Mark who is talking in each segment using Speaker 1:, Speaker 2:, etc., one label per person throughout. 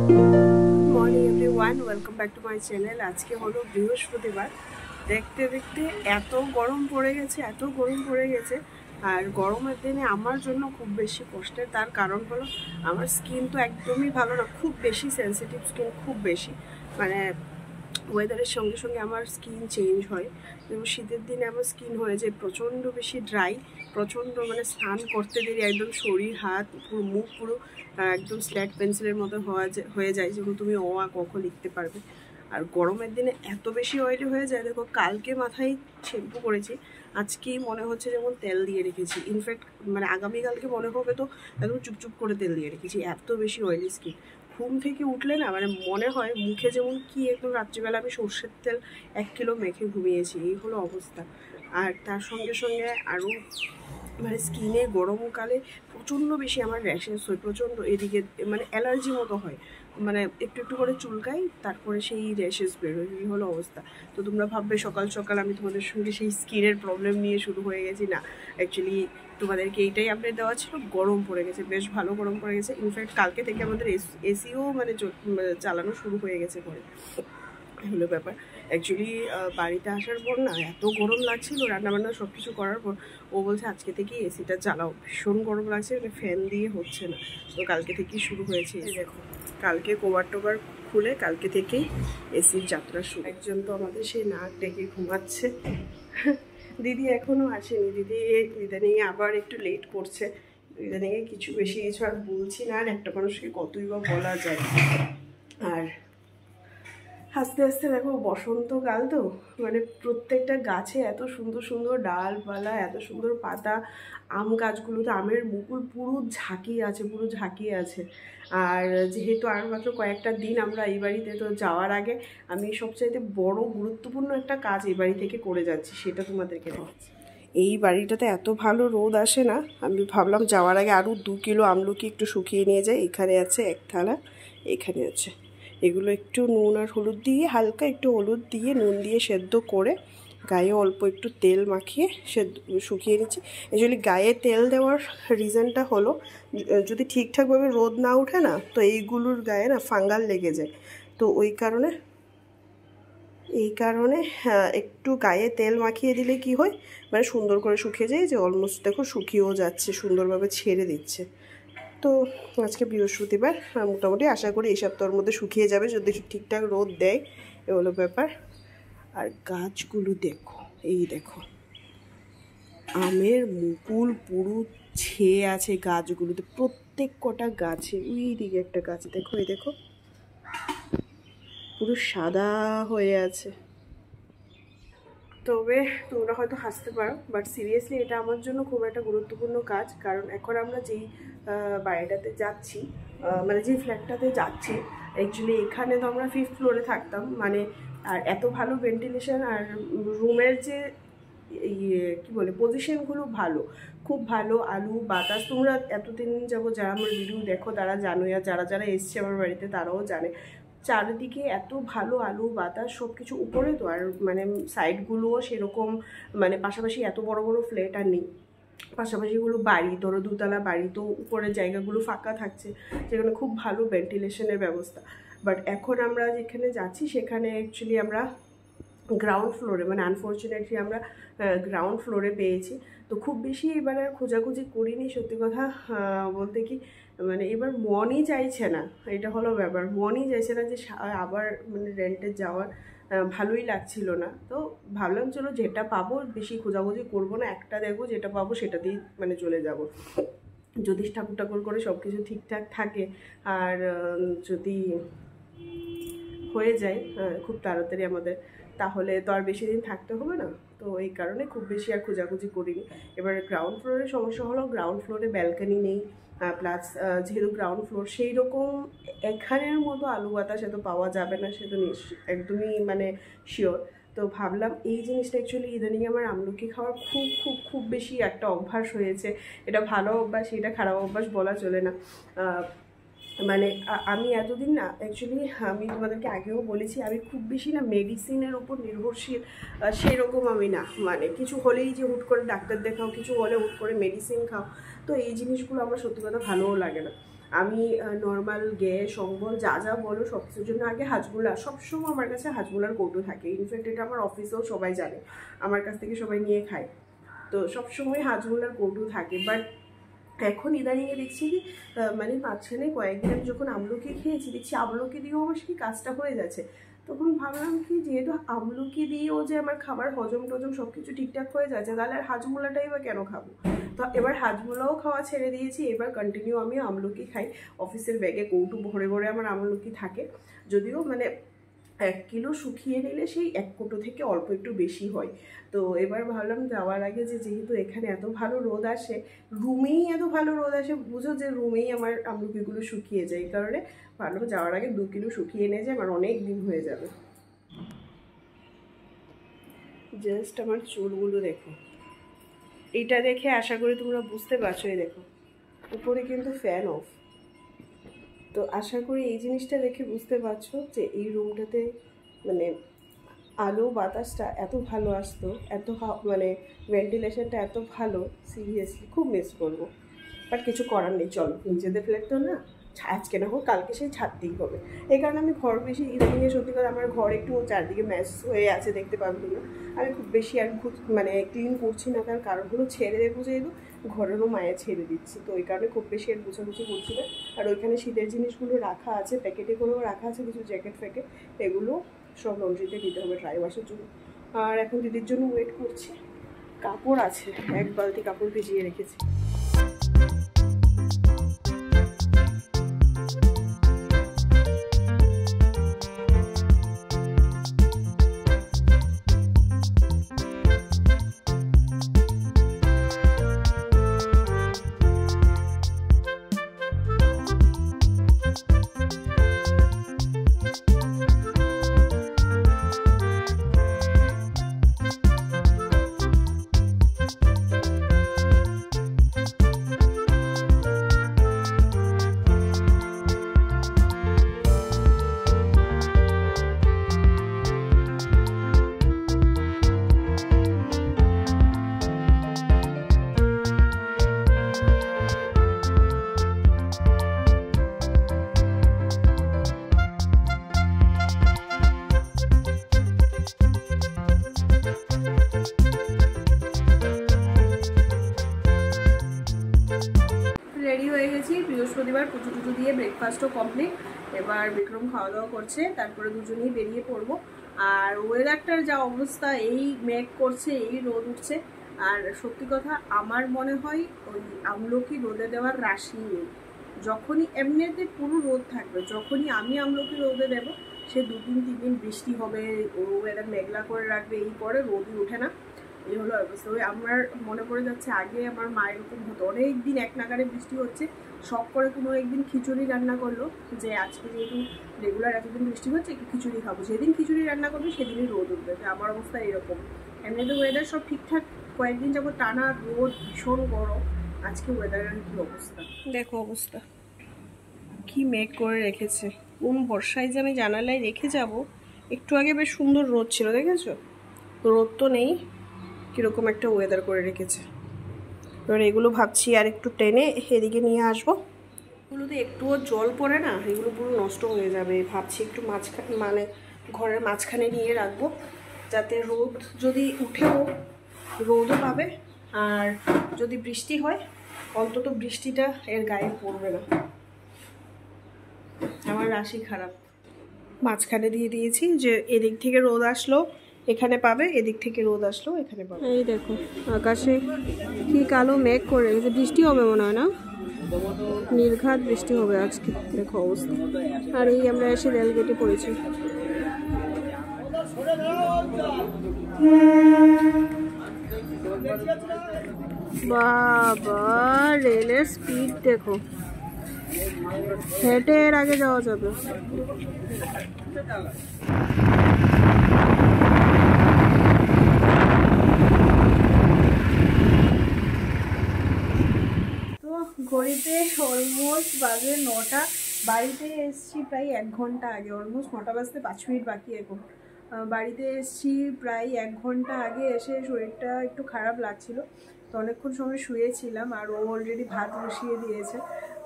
Speaker 1: Morning everyone, welcome back to my channel. আজকে হলো বৃহস্পতিবার। দেখতে দেখতে এত গরম পড়ে গেছে, এত গরম পড়ে গেছে। আর গরমের দিনে আমার জন্য খুব বেশি কষ্টের। তার কারণ হলো আমার স্কিন তো একদমই ভালো না, খুব বেশি সেন্সিটিভ স্কিন, খুব বেশি। মানে ওয়েদারের সঙ্গে সঙ্গে আমার স্কিন চেঞ্জ হয়। যেমন শীতের দিনে আমার স্কিন হয়ে যায় প্রচণ্ড বেশি ড্রাই, প্রচণ্ড মানে স্নান করতে দেরি একদম শরীর হাত পুরো মুখ পুরো একদম স্ল্যাট পেন্সিলের মতো হয়ে যায়, যেমন তুমি অ আ ক খ লিখতে পারবে। আর গরমের দিনে এত বেশি অয়েলি হয়ে যায়। দেখো, কালকে মাথায় শ্যাম্পু করেছি, আজকেই মনে হচ্ছে যেমন তেল দিয়ে রেখেছি। ইনফ্যাক্ট মানে আগামীকালকে মনে হবে তো একদম চুপচুপ করে তেল দিয়ে রেখেছি, এত বেশি অয়েলি স্কিন। ঘুম থেকে উঠলে না মানে মনে হয় মুখে যেমন কি একদম রাত্রিবেলা আমি সর্ষের তেল 1 কিলো মেখে ঘুমিয়েছি, এই হলো অবস্থা। আর তার সঙ্গে সঙ্গে আরও মানে স্কিনে গরমকালে প্রচণ্ড বেশি আমার র্যাশেস হয়, প্রচণ্ড এদিকে মানে অ্যালার্জি মতো হয়, মানে একটু একটু করে চুলকাই, তারপরে সেই র্যাশেস বেরোয়, এই হলো অবস্থা। তো তোমরা ভাববে সকাল সকাল আমি তোমাদের সঙ্গে সেই স্কিনের প্রবলেম নিয়ে শুরু হয়ে গেছি, না। অ্যাকচুয়ালি তোমাদেরকে এইটাই আপডেট দেওয়া ছিল। গরম পড়ে গেছে, বেশ ভালো গরম পড়ে গেছে। ইনফ্যাক্ট কালকে থেকে আমাদের এসিও মানে চালানো শুরু হয়ে গেছে পরে, হলো ব্যাপার। অ্যাকচুয়ালি বাড়িতে আসার পর না এত গরম লাগছিল, রান্নাবান্না সব কিছু করার পর ও বলছে আজকে থেকেই এসিটা চালাও, ভীষণ গরম লাগছে, মানে ফ্যান দিয়ে হচ্ছে না। তো কালকে থেকেই শুরু হয়েছে। দেখো, কালকে কভার টোভার খুলে কালকে থেকেই এসির যাত্রা শুরু। একজন তো আমাদের সেই নাক ডেকে ঘুমাচ্ছে। দিদি এখনও আসেনি, দিদি ইদানিং আবার একটু লেট করছে। ইদানিং কিছু বেশি কিছু আর বলছি না, আর একটা মানুষকে কতই বা বলা যায়। আর আস্তে আস্তে দেখো বসন্তকাল তো, মানে প্রত্যেকটা গাছে এত সুন্দর সুন্দর ডালপালা, এত সুন্দর পাতা। আম গাছগুলোতে আমের মুকুল পুরো ঝাঁকিয়ে আছে, পুরো ঝাঁকিয়ে আছে। আর যেহেতু আর মাত্র কয়েকটা দিন আমরা এই বাড়িতে, তো যাওয়ার আগে আমি সবচাইতে বড় গুরুত্বপূর্ণ একটা কাজ এই বাড়ি থেকে করে যাচ্ছি, সেটা তোমাদেরকে দেখাচ্ছি। এই বাড়িটাতে এত ভালো রোদ আসে না, আমি ভাবলাম যাওয়ার আগে আরও 2 কিলো আমলকি একটু শুকিয়ে নিয়ে যাই। এখানে আছে 1 থালা, এখানে আছে। এগুলো একটু নুন আর হলুদ দিয়ে, হালকা একটু হলুদ দিয়ে নুন দিয়ে সেদ্ধ করে গায়ে অল্প একটু তেল মাখিয়ে সেদ্ধ শুকিয়ে নিচ্ছি। অ্যাকচুয়ালি গায়ে তেল দেওয়ার রিজনটা হলো, যদি ঠিকঠাকভাবে রোদ না ওঠে না তো এইগুলোর গায়ে না ফাঙ্গাল লেগে যায়। তো এই কারণে একটু গায়ে তেল মাখিয়ে দিলে কি হয়, মানে সুন্দর করে শুকিয়ে যায়। যে অলমোস্ট দেখো শুকিয়েও যাচ্ছে, সুন্দরভাবে ছেড়ে দিচ্ছে। তো আজকে বৃহস্পতিবার, মোটামুটি আশা করি এই সপ্তাহের মধ্যে শুকিয়ে যাবে, যদি ঠিকঠাক রোদ দেয়, এ হলো ব্যাপার। আর গাছগুলো দেখো, এই দেখো আমের মুকুল পুরো ছেয়ে আছে গাছগুলোতে, প্রত্যেক কটা গাছে। ওই দিকে একটা গাছ দেখো, এই দেখো পুরো সাদা হয়ে আছে। তবে তোমরা হয়তো হাসতে পারো, বাট সিরিয়াসলি এটা আমার জন্য খুব একটা গুরুত্বপূর্ণ কাজ। কারণ এখন আমরা যেই বাড়িটাতে যাচ্ছি, মানে যে ফ্ল্যাটটাতে যাচ্ছি, অ্যাকচুয়ালি এখানে তো আমরা 5th ফ্লোরে থাকতাম, মানে আর এত ভালো ভেন্টিলেশন আর রুমের যে কী বলে পজিশনগুলো ভালো, খুব ভালো। আলু বাতাস, তোমরা এতদিন যাবো যারা আমার ভিডিও দেখো তারা জানোই, আর যারা যারা এসছে আমার বাড়িতে তারাও জানে, চারিদিকে এত ভালো আলু বাতাস সব কিছু উপরে তো। আর মানে সাইডগুলোও সেরকম, মানে পাশাপাশি এত বড় বড় ফ্ল্যাট আর নেই, পাশাপাশিগুলো বাড়ি, ধরো 2তলা বাড়ি, তো উপরের জায়গাগুলো ফাঁকা থাকছে, যেখানে খুব ভালো ভেন্টিলেশনের ব্যবস্থা। বাট এখন আমরা যেখানে যাচ্ছি সেখানে অ্যাকচুয়ালি আমরা গ্রাউন্ড ফ্লোরে, মানে আনফর্চুনেটলি আমরা গ্রাউন্ড ফ্লোরে পেয়েছি। তো খুব বেশি এবার আর খোঁজাখুঁজি করিনি, সত্যি কথা বলতে কি, মানে এবার মনই চাইছে না, এটা হলো ব্যাপার। মনই চাইছে না যে আবার মানে রেন্টে যাওয়ার, ভালোই লাগছিল না। তো ভাবলাম চলো যেটা পাবো, বেশি খোঁজাখুঁজি করবো না, একটা দেখবো যেটা পাবো সেটা দিয়েই মানে চলে যাব। যদি ঠাকুর ঠাকুর করে সব কিছু ঠিকঠাক থাকে, আর যদি হয়ে যায় খুব তাড়াতাড়ি আমাদের, তাহলে তো আর বেশি দিন থাকতে হবে না। তো এই কারণে খুব বেশি আর খোঁজাখুঁজি করিনি। এবার গ্রাউন্ড ফ্লোরের সমস্যা হলো, গ্রাউন্ড ফ্লোরে ব্যালকানি নেই, প্লাস যেহেতু গ্রাউন্ড ফ্লোর, সেই রকম এখানের মতো আলু বাতাস এত পাওয়া যাবে না, সে তো একদমই মানে শিওর। তো ভাবলাম এই জিনিসটা অ্যাকচুয়ালি ইদানিং আমার আমলকি খাওয়ার খুব খুব খুব বেশি একটা অভ্যাস হয়েছে। এটা ভালো অভ্যাস, এটা খারাপ অভ্যাস বলা চলে না। মানে আমি এতদিন না, অ্যাকচুয়ালি আমি তোমাদেরকে আগেও বলেছি, আমি খুব বেশি না মেডিসিনের ওপর নির্ভরশীল সেরকম আমি না। মানে কিছু হলেই যে হুট করে ডাক্তার দেখাও, কিছু হলে হুট করে মেডিসিন খাও, তো এই জিনিসগুলো আমার সত্যি কথা ভালোও লাগে না। আমি নর্মাল গ্যাস সম্বল যা যা বলো সব কিছুর জন্য আগে হাজমোলা, সবসময় আমার কাছে হাজমোলার কৌটো থাকে। ইনফ্যাক্ট এটা আমার অফিসেও সবাই জানে, আমার কাছ থেকে সবাই নিয়ে খায়। তো সবসময় হাজমোলার কৌটো থাকে। বাট এখন ইদানিংয়ে দেখছি কি মানে মাঝখানে কয়েকদিন আমি যখন আমলকি খেয়েছি দেখছি আমলকি দিয়েও আমার কি কাজটা হয়ে যাচ্ছে। তখন ভাবলাম কি যেহেতু আমলকি দিয়েও যে আমার খাবার হজম টজম সব কিছু ঠিকঠাক হয়ে যাচ্ছে, তাহলে আর হাজমোলাটাই বা কেন খাবো। তো এবার হাজমোলাও খাওয়া ছেড়ে দিয়েছি, এবার কন্টিনিউ আমি আমলকি খাই। অফিসের ব্যাগে কৌটো ভরে ভরে আমার আমলকি থাকে, যদিও মানে 1 কিলো শুকিয়ে নিলে সেই 1 কোটো থেকে অল্প একটু বেশি হয়। তো এবার ভাবলাম যাওয়ার আগে যে যেহেতু এখানে এত ভালো রোদ আসে, রুমেই এত ভালো রোদ আসে, বুঝো যে রুমেই আমার আমলকিগুলো শুকিয়ে যায়। এই কারণে ভাবলাম যাওয়ার আগে 2 কিলো শুকিয়ে নিয়ে যায়, আমার অনেক দিন হয়ে যাবে। জাস্ট আমার চুলগুলো দেখো, এটা দেখে আশা করি তোমরা বুঝতে পারছো। এই দেখো উপরে কিন্তু ফ্যান অফ, তো আশা করি এই জিনিসটা দেখে বুঝতে পারছো যে এই রুমটাতে মানে আলো বাতাসটা এত ভালো আসতো, এত মানে ভেন্টিলেশনটা এত ভালো, সিরিয়াসলি খুব মিস করবো। বাট কিছু করার নেই, চলো নিজেদের ফ্ল্যাট তো না, আজকে না হোক কালকে সেই ছাড়তেই হবে। এই কারণে আমি ঘর বেশি ইদানিংয়ে সত্যি করে আমার ঘর একটু চারদিকে ম্যাচ হয়ে আছে, দেখতে পাবো না। আমি খুব বেশি আর মানে ক্লিন করছি না, তার কারণগুলো ছেড়ে দেবো যেহেতু ঘরেরও মায়া ছেড়ে দিচ্ছি, তো ওই কারণে খুব বেশি আর গুছাগুছি করছি না। আর ওইখানে শীতের জিনিসগুলো রাখা আছে, প্যাকেটে করেও রাখা আছে কিছু জ্যাকেট ফ্যাকেট, এগুলো সব লন্ড্রিতে দিতে হবে ড্রাই ওয়াশের জন্য। আর এখন দিদির জন্য ওয়েট করছি। কাপড় আছে, 1 বালতি কাপড় ভিজিয়ে রেখেছি। রেডি হয়ে গেছি, বৃহস্পতিবার পুজো টুজো দিয়ে ব্রেকফাস্টও কমপ্লিট। এবার বিক্রম খাওয়া দাওয়া করছে, তারপরে দুজনেই বেরিয়ে পড়বো। আর ওয়েদারটার যা অবস্থা, এই মেঘ করছে, এই রোদ উঠছে। আর সত্যি কথা আমার মনে হয় ওই আমলকি রোদে দেওয়ার রাশি নেই। যখনই এমনিতে পুরো রোদ থাকবে, যখনই আমি আমলকি রোদে দেবো সে 2-3 দিন বৃষ্টি হবে, ওয়েদার মেঘলা করে রাখবে, এই পরে রোদই ওঠে না। এই হলো অবস্থা। ওই আমার মনে পড়ে যাচ্ছে আগে আমার মা এরকম হতো, অনেক দিন এক নাগারে বৃষ্টি হচ্ছে, শখ করে কোনো একদিন খিচুড়ি রান্না করলো, যে আজকে যেহেতু রেগুলার এতদিন বৃষ্টি হচ্ছে একটু খিচুড়ি খাবো, যেদিন খিচুড়ি রান্না করবে সেদিনই রোদ উঠবে। আমার অবস্থা এরকম। এমনিতে ওয়েদার সব ঠিকঠাক, কয়েকদিন যাবো টানা রোদ, ভীষণ গরম। আজকে ওয়েদারের কী অবস্থা দেখো, অবস্থা কি মেঘ করে রেখেছে। কোন বর্ষায় যে আমি জানালায় রেখে যাব। একটু আগে বেশ সুন্দর রোদ ছিল, দেখেছো? রোদ তো নেই, কীরকম একটা ওয়েদার করে রেখেছে। এবার এগুলো ভাবছি আর একটু টেনে এদিকে নিয়ে আসবো। এগুলোতে একটুও জল পড়ে না, এগুলো পুরো নষ্ট হয়ে যাবে। ভাবছি একটু মাঝখানে মানে ঘরের মাঝখানে নিয়ে রাখবো, যাতে রোদ যদি উঠেও রোদও পাবে, আর যদি বৃষ্টি হয় অন্তত বৃষ্টিটা এর গায়ে পড়বে না। আমার রাশি খারাপ। মাঝখানে দিয়ে দিয়েছি যে এদিক থেকে রোদ আসলো এখানে পাবে, এদিক থেকে রোদ আসলো এখানে পাবে। এই দেখো আকাশে কি কালো মেঘ করে রেখেছে, বৃষ্টি হবে মনে হয় না, নির্ঘাত বৃষ্টি হবে আজকে, দেখো অবস্থা। আর এই আমরা এসে রেলগেটে পড়েছি। বাবা রেলের স্পিড দেখো, হেঁটে এর আগে যাওয়া যাবে। তো ঘড়িতে অলমোস্ট বাজে 9টা, বাড়িতে এসছি প্রায় 1 ঘন্টা আগে, অলমোস্ট 9টা বাজতে 5 মিনিট বাকি। এখন বাড়িতে এসছি প্রায় 1 ঘন্টা আগে। এসে শরীরটা একটু খারাপ লাগছিল, তো অনেকক্ষণ সময় শুয়েছিলাম। আর ও অলরেডি ভাত বসিয়ে দিয়েছে,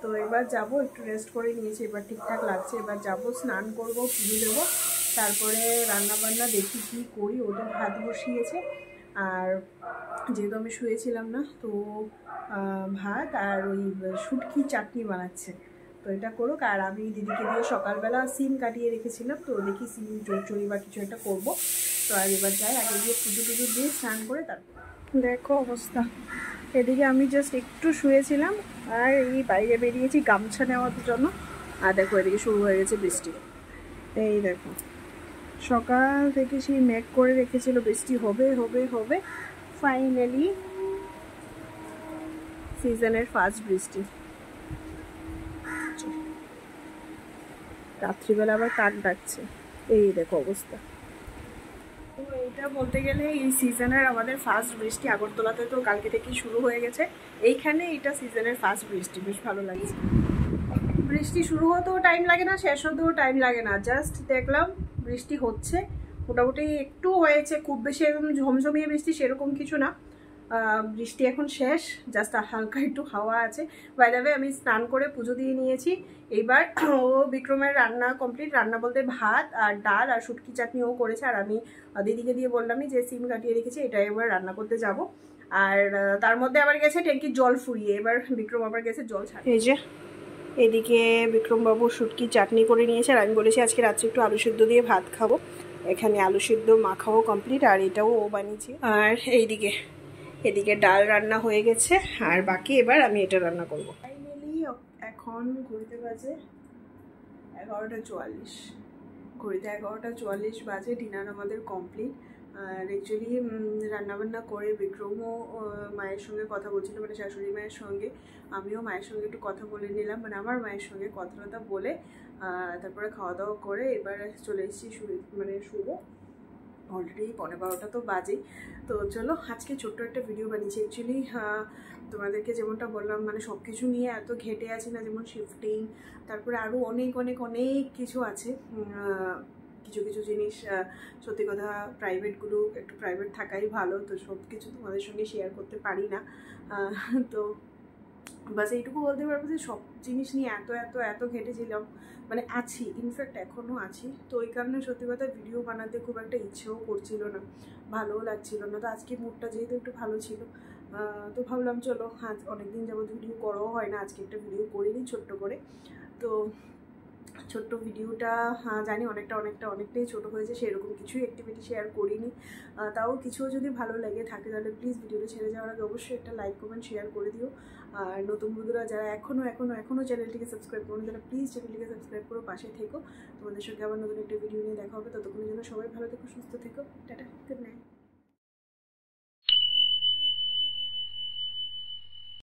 Speaker 1: তো এবার যাব, একটু রেস্ট করে নিয়েছি, এবার ঠিকঠাক লাগছে। এবার যাব, স্নান করব, পুজো দেবো, তারপরে রান্নাবান্না দেখি কী করি। ও তো ভাত বসিয়েছে, আর যেহেতু আমি শুয়েছিলাম না, তো ভাত আর ওই শুটকি চাটনি বানাচ্ছে। তো এটা করুক, আর আমি দিদিকে দিয়ে সকালবেলা সিম কাটিয়ে রেখেছিলাম, তো দেখি সিম চচ্চড়ি বা কিছু একটা করবো। তো আর এবার যাই, আগে গিয়ে পুজো টুজো দিয়ে স্নান করে তারপর। দেখো অবস্থা, এদিকে আমি জাস্ট একটু শুয়েছিলাম, আর এই বাইরে বেরিয়েছি গামছা নেওয়ার জন্য, আর দেখো এদিকে শুরু হয়ে গেছে বৃষ্টি। এই দেখো, সকাল থেকে সেই মেঘ করে রেখেছিল বৃষ্টি হবে হবে হবে, ফাইনালি সিজনের ফার্স্ট বৃষ্টি। রাত্রিবেলা আবার কাক ডাকছে, এই দেখো অবস্থা। তো এইটা বলতে গেলে এই সিজনের আমাদের ফার্স্ট বৃষ্টি। আগরতলাতে তো কালকে থেকেই শুরু হয়ে গেছে, এইখানে এটা সিজনের ফার্স্ট বৃষ্টি, বেশ ভালো লাগছে। বৃষ্টি শুরু হতেও টাইম লাগে না, শেষ হতেও টাইম লাগে না, জাস্ট দেখলাম বৃষ্টি হচ্ছে, মোটামুটি একটু হয়েছে, খুব বেশি একদম ঝমঝমিয়ে বৃষ্টি সেরকম কিছু না। বৃষ্টি এখন শেষ, জাস্ট হালকা একটু হাওয়া আছে। বাই দ্য ওয়ে, আমি স্নান করে পুজো দিয়ে নিয়েছি। এইবার ও বিক্রমের রান্না কমপ্লিট, রান্না বলতে ভাত আর ডাল আর শুটকি চাটনি ও করেছে, আর আমি দিদিকে দিয়ে বললামই যে সিম কাটিয়ে রেখেছি, এটা এবার রান্না করতে যাব। আর তার মধ্যে আবার গেছে ট্যাঙ্কির জল ফুরিয়ে, এবার বিক্রম আবার গেছে জল ছাড়। এই যে এদিকে বিক্রমবাবু শুটকি চাটনি করে নিয়েছে, আর আমি বলেছি আজকে রাত্রে একটু আলু সিদ্ধ দিয়ে ভাত খাবো। এখানে আলু সিদ্ধ মাখাও কমপ্লিট, আর এটাও ও বানিয়েছে। আর এদিকে ডাল রান্না হয়ে গেছে, আর বাকি এবার আমি এটা রান্না করবো। ফাইনালি এখন ঘুরতে বাজে 11:44, ঘড়িতে 11:44 বাজে। ডিনার আমাদের কমপ্লিট। আর অ্যাকচুয়ালি রান্নাবান্না করে বিক্রমও মায়ের সঙ্গে কথা বলছিল, মানে শাশুড়ি মায়ের সঙ্গে। আমিও মায়ের সঙ্গে একটু কথা বলে নিলাম, মানে আমার মায়ের সঙ্গে কথাটা বলে তারপরে খাওয়া দাওয়া করে এবার চলে এসেছি শুবো। অলরেডি 11:15 তো বাজেই। তো চলো, আজকে ছোট্ট একটা ভিডিও বানিয়েছি। অ্যাকচুয়ালি তোমাদেরকে যেমনটা বললাম, মানে সব কিছু নিয়ে এত ঘেটে আছি না, যেমন শিফটিং, তারপরে আরও অনেক অনেক অনেক কিছু আছে। কিছু কিছু জিনিস সত্যি কথা প্রাইভেটগুলো একটু প্রাইভেট থাকাই ভালো, তো সব কিছু তোমাদের সঙ্গে শেয়ার করতে পারি না। তো বাস এইটুকু বলতে পারবো যে সব জিনিস নিয়ে এত এত এত ঘেটেছিলাম, মানে আছি, ইনফ্যাক্ট এখনও আছি। তো ওই কারণে সত্যি কথা ভিডিও বানাতে খুব একটা ইচ্ছেও করছিল না, ভালোও লাগছিল না। তো আজকে মুডটা যেহেতু একটু ভালো ছিল, তো ভাবলাম চলো, আজ অনেকদিন যাবত ভিডিও করাও হয় না, আজকে একটা ভিডিও করে নিই ছোট্ট করে। তো ছোট্ট ভিডিওটা জানি অনেকটাই ছোট হয়েছে, সেরকম কিছুই অ্যাক্টিভিটি শেয়ার করিনি। তাও কিছু যদি ভালো লেগে থাকে তাহলে প্লিজ ভিডিওটা ছেড়ে যাওয়ার আগে অবশ্যই একটা লাইক কমেন্ট শেয়ার করে দিও। আর নতুন বন্ধুরা যারা এখনও চ্যানেলটিকে সাবস্ক্রাইব করুন, তারা প্লিজ চ্যানেলটিকে সাবস্ক্রাইব করো, পাশে থেকো। তোমাদের সঙ্গে আবার নতুন একটা ভিডিও নিয়ে দেখা হবে, ততক্ষণের জন্য সবাই ভালো থেকো, সুস্থ থেকো, টাটা, গুড নাইট।